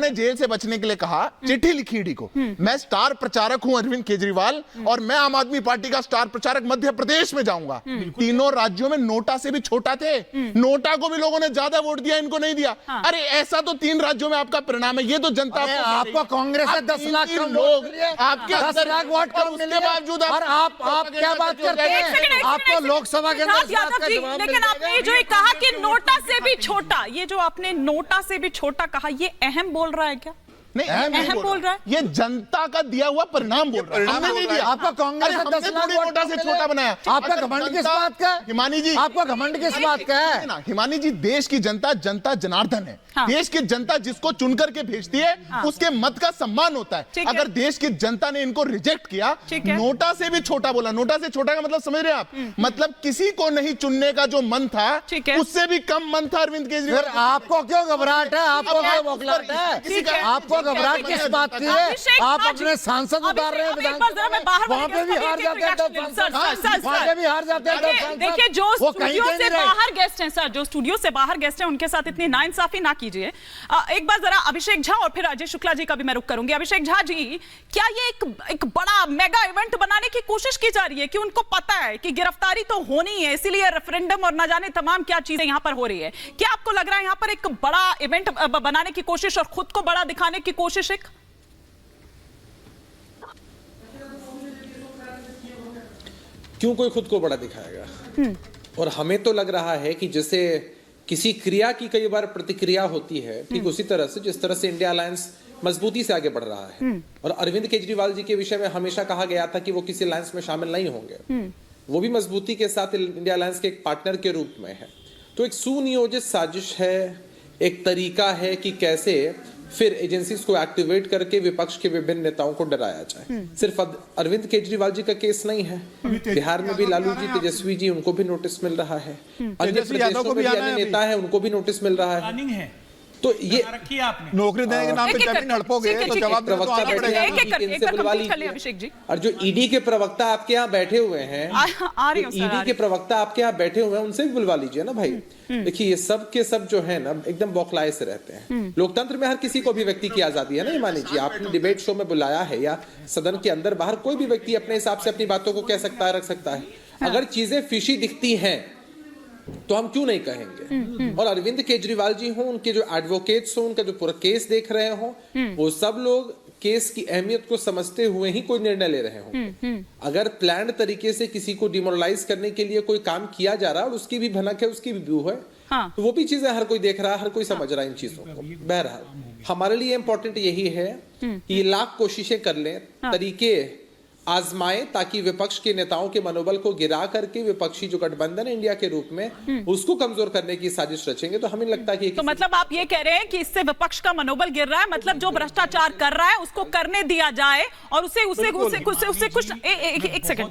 उन्होंने जेल से बचने के लिए कहा, चिट्ठी लिखी ईडी को, मैं स्टार प्रचारक हूं अरविंद केजरीवाल और मैं आम आदमी पार्टी का स्टार प्रचारक मध्य प्रदेश में जाऊंगा। तीनों राज्यों में नोटा से भी छोटा थे, नोटा को भी लोगों ने ज्यादा वोट दिया, इनको नहीं दिया। अरे ऐसा तो 3 राज्यों में आपका परिणाम है, ये तो जनता आपको कांग्रेस से 10 लाख लोग आपके 10 लाख वोट कम मिले, बावजूद और आप क्या बात करते हैं? आपको लोकसभा के अंदर, लेकिन आपने जो कहा कि नोटा से भी छोटा, ये जो आपने नोटा से भी छोटा कहा, ये अहम बोल रहा है क्या? नहीं, अहम बोल रहा है, ये जनता का दिया हुआ परिणाम बोल रहा है। हमने नहीं दिया। आपका कांग्रेस से 10 लाख नोटा से छोटा बनाया। आपका घमंड किस बात का है? हिमानी जी, आपका घमंड किस बात का है? हिमानी जी, देश की जनता जनता जनार्दन है। हाँ। देश की जनता जिसको चुन करके भेजती है, हाँ। उसके मत का सम्मान होता है। अगर देश की जनता ने इनको रिजेक्ट किया, नोटा से भी छोटा बोला, नोटा से छोटा का मतलब समझ रहे हैं आप? मतलब किसी को नहीं चुनने का जो मन था, उससे भी कम मन था अरविंद केजरीवाल। आपको क्यों घबराहट है? आपको क्यों बौखलाहट है? आपको घबराहट किस बात की है? आप अपने सांसद उतार रहे हैं विधानसभा, वहां पे भी हार जाते हैं, वहां पे भी हार जाते हैं। देखिए, जो स्टूडियो से बाहर गेस्ट हैं सर, जो स्टूडियो से बाहर गेस्ट हैं, उनके साथ इतनी नाइंसाफी ना कीजिए। एक बार जरा अभिषेक झा और फिर अजय शुक्ला जी का भी मैं रुख करूंगी। अभिषेक झा जी, क्या ये एक बड़ा मेगा इवेंट बनाने की कोशिश की जा रही है कि उनको पता है कि गिरफ्तारी तो होनी है, इसीलिए रेफरेंडम और न जाने तमाम क्या चीजें यहां पर हो रही है? क्या आपको लग रहा है यहां पर एक बड़ा इवेंट बनाने की कोशिश और खुद को बड़ा दिखाने की कोशिश? एक क्यों कोई खुद को बड़ा दिखाएगा? और हमें तो लग रहा है कि जैसे किसी क्रिया की कई बार प्रतिक्रिया होती है, ठीक उसी तरह से जिस तरह से इंडिया अलायंस मजबूती से आगे बढ़ रहा है, और अरविंद केजरीवाल जी के विषय में हमेशा कहा गया था कि वो किसी अलायंस में शामिल नहीं होंगे, वो भी मजबूती के साथ इंडिया अलायंस के एक पार्टनर के रूप में है। तो एक सुनियोजित साजिश है, एक तरीका है कि कैसे फिर एजेंसीज को एक्टिवेट करके विपक्ष के विभिन्न नेताओं को डराया जाए। सिर्फ अरविंद केजरीवाल जी का केस नहीं है, बिहार में भी लालू जी, तेजस्वी जी, उनको भी नोटिस मिल रहा है, अन्य प्रदेशों में भी अन्य नेता है, उनको भी नोटिस मिल रहा है। तो ये नौकरी देने के नाम पे जमीन हड़पोगे तो जवाब प्रवक्ता बैठे हैं, अभिषेक जी, और जो ईडी के प्रवक्ता आपके यहाँ बैठे हुए हैं, ईडी के प्रवक्ता आपके यहाँ बैठे हुए हैं, उनसे भी बुलवा लीजिए ना भाई। देखिए, ये सब के सब जो है ना एकदम बौखलाए से रहते हैं। लोकतंत्र में हर किसी को अभिव्यक्ति की आजादी है ना। ये मान लीजिए, आपने डिबेट शो में बुलाया है या सदन के अंदर बाहर कोई भी व्यक्ति अपने हिसाब से अपनी बातों को कह सकता है, रख सकता है। अगर चीजें फिशी दिखती हैं तो हम क्यों नहीं कहेंगे? और अरविंद केजरीवाल जी हो, उनके जो एडवोकेट्स हो, उनका जो पूरा केस देख रहे हो, वो सब लोग केस की अहमियत को समझते हुए ही कोई निर्णय ले रहे हो। अगर प्लान्ड तरीके से किसी को डिमोरलाइज करने के लिए कोई काम किया जा रहा है और उसकी भी भनक है, उसकी भी व्यू है, तो वो भी चीजें हर कोई देख रहा है, हर कोई समझ रहा है इन चीजों को। बहरहाल हमारे लिए इंपॉर्टेंट यही है कि लाख कोशिशें कर लें, तरीके आजमाएं, ताकि विपक्ष के नेताओं के मनोबल को गिरा करके विपक्षी जो गठबंधन है इंडिया के रूप में, उसको कमजोर करने की साजिश रचेंगे। तो हमें लगता है कि तो मतलब आप ये कह रहे हैं कि इससे विपक्ष का मनोबल गिर रहा है, मतलब जो भ्रष्टाचार कर रहा है उसको करने दिया जाए और उसे कुछ एक सेकंड सर,